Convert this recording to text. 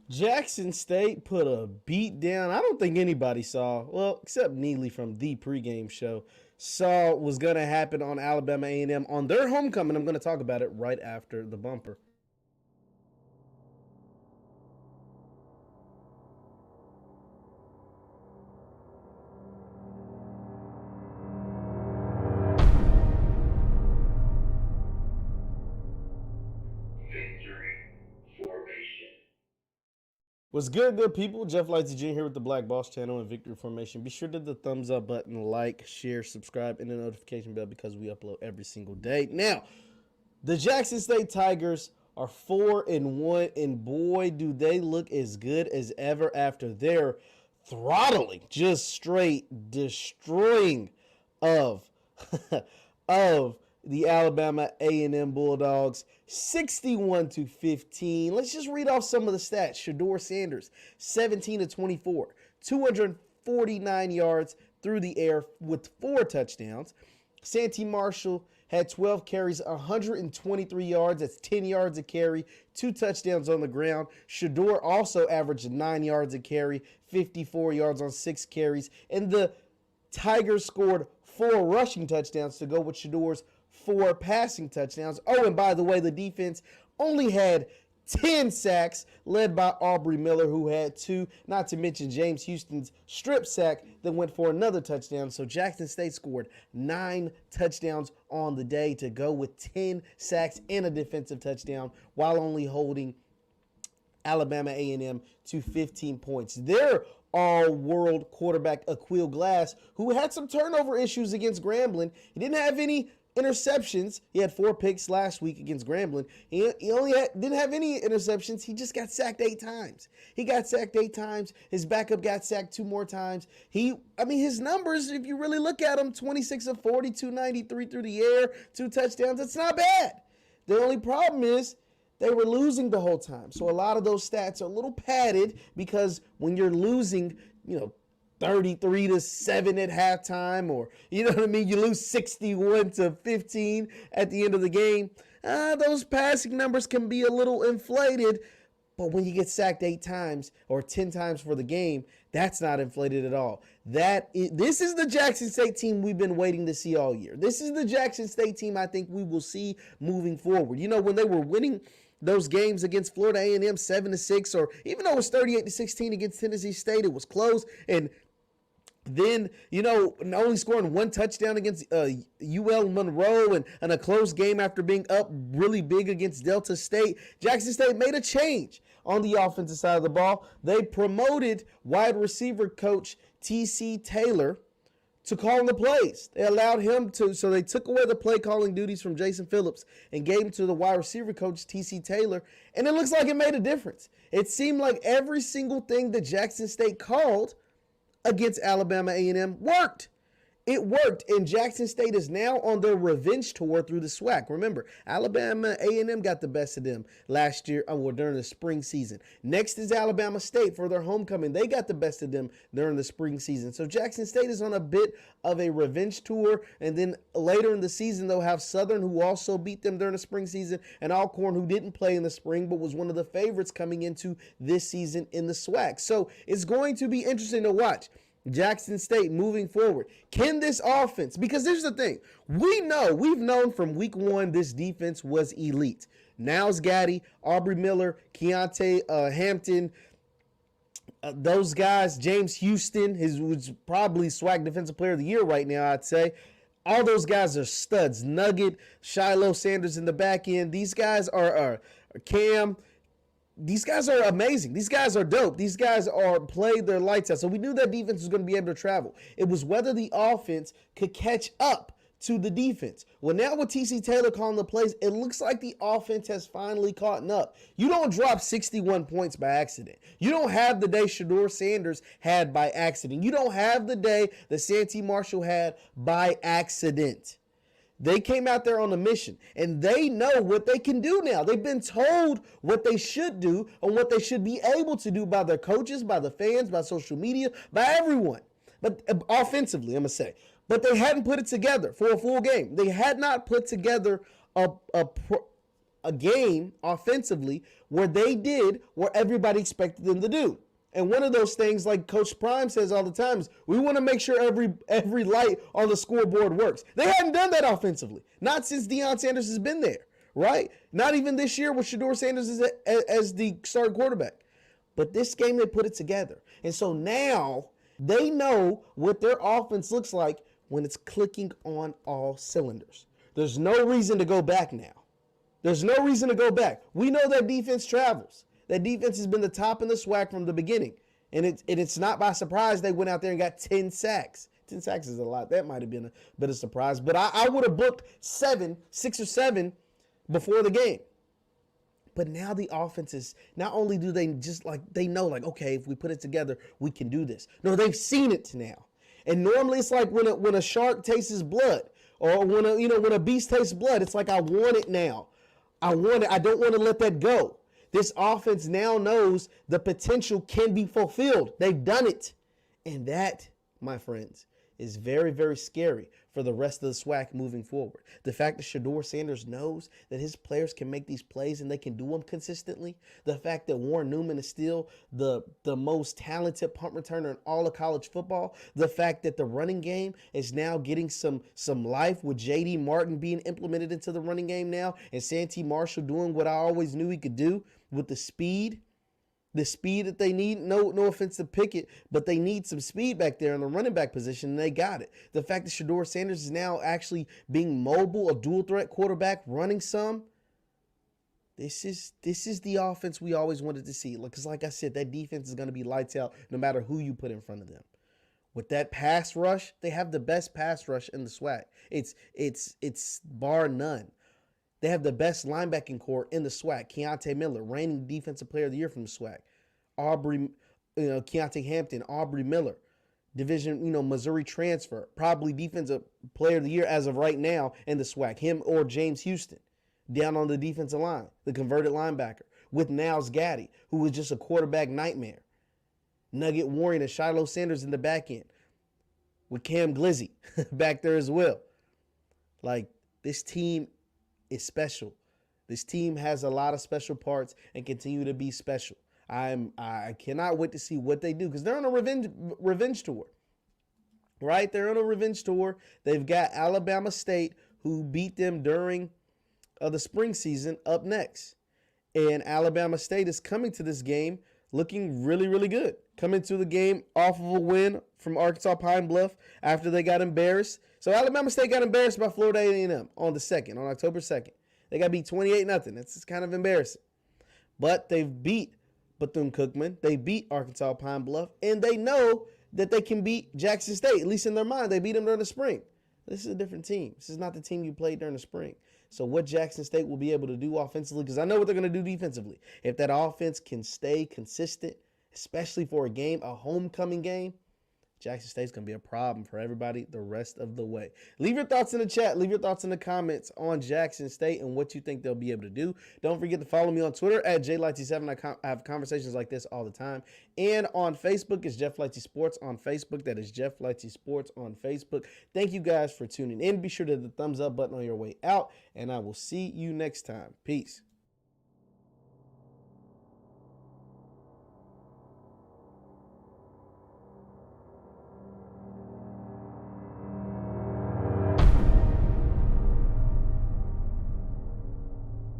Jackson State put a beat down. I don't think anybody saw, well, except Neely from the pregame show, saw was going to happen on Alabama A&M on their homecoming. I'm going to talk about it right after the bumper. What's good people? Jeff Lightsy Jr. here with the Black Boss Channel and Victory Formation. Be sure to hit the thumbs up button, like, share, subscribe, and the notification bell because we upload every single day. Now, the Jackson State Tigers are 4-1, and boy, do they look as good as ever after their throttling, just straight destroying of of the Alabama A&M Bulldogs, 61-15. Let's just read off some of the stats. Shedeur Sanders, 17-24, 249 yards through the air with 4 touchdowns. Santee Marshall had 12 carries, 123 yards. That's 10 yards a carry, 2 touchdowns on the ground. Shedeur also averaged 9 yards a carry, 54 yards on 6 carries. And the Tigers scored 4 rushing touchdowns to go with Shedeur's 4 passing touchdowns. Oh, and by the way, the defense only had 10 sacks, led by Aubrey Miller, who had 2, not to mention James Houston's strip sack that went for another touchdown. So Jackson State scored 9 touchdowns on the day to go with 10 sacks and a defensive touchdown while only holding Alabama A&M to 15 points. Their all-world quarterback, Aqeel Glass, who had some turnover issues against Grambling. He didn't have any interceptions. He had 4 picks last week against Grambling. He only didn't have any interceptions. He just got sacked 8 times. He got sacked 8 times. His backup got sacked 2 more times. His numbers, if you really look at them, 26 of 40, 293 through the air, 2 touchdowns. It's not bad. The only problem is they were losing the whole time. So a lot of those stats are a little padded because when you're losing, 33-7 at halftime, or you lose 61-15 at the end of the game, those passing numbers can be a little inflated. But when you get sacked 8 times or 10 times for the game, that's not inflated at all. This is the Jackson State team we've been waiting to see all year. This is the Jackson State team I think we will see moving forward. When they were winning those games against Florida A&M 7-6, or even though it was 38-16 against Tennessee State, it was close. And then, only scoring 1 touchdown against UL Monroe and a close game after being up really big against Delta State. Jackson State made a change on the offensive side of the ball. They promoted wide receiver coach T.C. Taylor to call the plays. They allowed him to, so they took away the play calling duties from Jason Phillips and gave them to the wide receiver coach, T.C. Taylor, and it looks like it made a difference. It seemed like every single thing that Jackson State called against Alabama A&M worked. It worked, and Jackson State is now on their revenge tour through the SWAC. Remember, Alabama A&M got the best of them last year during the spring season. Next is Alabama State for their homecoming. They got the best of them during the spring season. So Jackson State is on a bit of a revenge tour, and then later in the season, they'll have Southern, who also beat them during the spring season, and Alcorn, who didn't play in the spring but was one of the favorites coming into this season in the SWAC. So it's going to be interesting to watch Jackson State moving forward. Can this offense, because here's the thing, we've known from week 1 this defense was elite. Niles Gaddy, Aubrey Miller, Keontae Hampton, those guys, James Houston, who's probably SWAC Defensive Player of the Year right now, I'd say. All those guys are studs. Nugget, Shiloh Sanders in the back end. These guys are Cam. These guys are amazing. These guys are dope. These guys are played their lights out. So we knew that defense was going to be able to travel. It was whether the offense could catch up to the defense. Well, now with T.C. Taylor calling the plays, it looks like the offense has finally caught up. You don't drop 61 points by accident. You don't have the day Shedeur Sanders had by accident. You don't have the day that Santee Marshall had by accident. They came out there on a mission, and they know what they can do now. They've been told what they should do and what they should be able to do by their coaches, by the fans, by social media, by everyone. But offensively, I'm going to say. But they hadn't put it together for a full game. They had not put together a a game offensively where they did what everybody expected them to do. And one of those things, like Coach Prime says all the time, is we want to make sure every light on the scoreboard works. They hadn't done that offensively. Not since Deion Sanders has been there, right? Not even this year with Shedeur Sanders as the starting quarterback. But this game, they put it together. And so now they know what their offense looks like when it's clicking on all cylinders. There's no reason to go back now. There's no reason to go back. We know that defense travels. That defense has been the top in the SWAC from the beginning. And it's not by surprise they went out there and got 10 sacks. 10 sacks is a lot. That might have been a bit of a surprise. But I would have booked 6 or 7 before the game. But now the offense is, not only do they just they know okay, if we put it together, we can do this. No, they've seen it now. And normally it's like when a shark tastes blood, or when a beast tastes blood, it's like, I want it now. I want it. I don't want to let that go. This offense now knows the potential can be fulfilled. They've done it. And that, my friends, is very, very scary for the rest of the SWAC moving forward. The fact that Shedeur Sanders knows that his players can make these plays and they can do them consistently. The fact that Warren Newman is still the most talented punt returner in all of college football. The fact that the running game is now getting some life with J.D. Martin being implemented into the running game now, and Santee Marshall doing what I always knew he could do with the speed. The speed that they need, no offense to Pickett, but they need some speed back there in the running back position, and they got it. The fact that Shedeur Sanders is now actually being mobile, a dual threat quarterback, running some. This is the offense we always wanted to see. Because like I said, that defense is going to be lights out no matter who you put in front of them. With that pass rush, they have the best pass rush in the SWAC. It's bar none. They have the best linebacking core in the SWAC. Keontae Miller, reigning Defensive Player of the Year from the SWAC. Keontae Hampton, Aubrey Miller, division, Missouri transfer, probably Defensive Player of the Year as of right now in the SWAC. Him or James Houston down on the defensive line, the converted linebacker, with Niles Gaddy, who was just a quarterback nightmare. Nugget Warren and Shiloh Sanders in the back end, with Cam Glizzy back there as well. This team is special. This team has a lot of special parts and continue to be special. I cannot wait to see what they do, because they're on a revenge tour, right? They're on a revenge tour. They've got Alabama State, who beat them during the spring season, up next. And Alabama State is coming to this game looking really, really good. Coming to the game off of a win from Arkansas Pine Bluff after they got embarrassed. So Alabama State got embarrassed by Florida A&M on October 2nd. They got beat 28-0. That's just kind of embarrassing. But they've beat Bethune-Cookman. They beat Arkansas Pine Bluff. And they know that they can beat Jackson State, at least in their mind. They beat them during the spring. This is a different team. This is not the team you played during the spring. So what Jackson State will be able to do offensively, because I know what they're going to do defensively. If that offense can stay consistent, especially for a homecoming game, Jackson State's going to be a problem for everybody the rest of the way. Leave your thoughts in the chat. Leave your thoughts in the comments on Jackson State and what you think they'll be able to do. Don't forget to follow me on Twitter at JLightsy7. I have conversations like this all the time. And on Facebook, it's Jeff Lightsy Sports on Facebook. That is Jeff Lightsy Sports on Facebook. Thank you guys for tuning in. Be sure to hit the thumbs up button on your way out, and I will see you next time. Peace.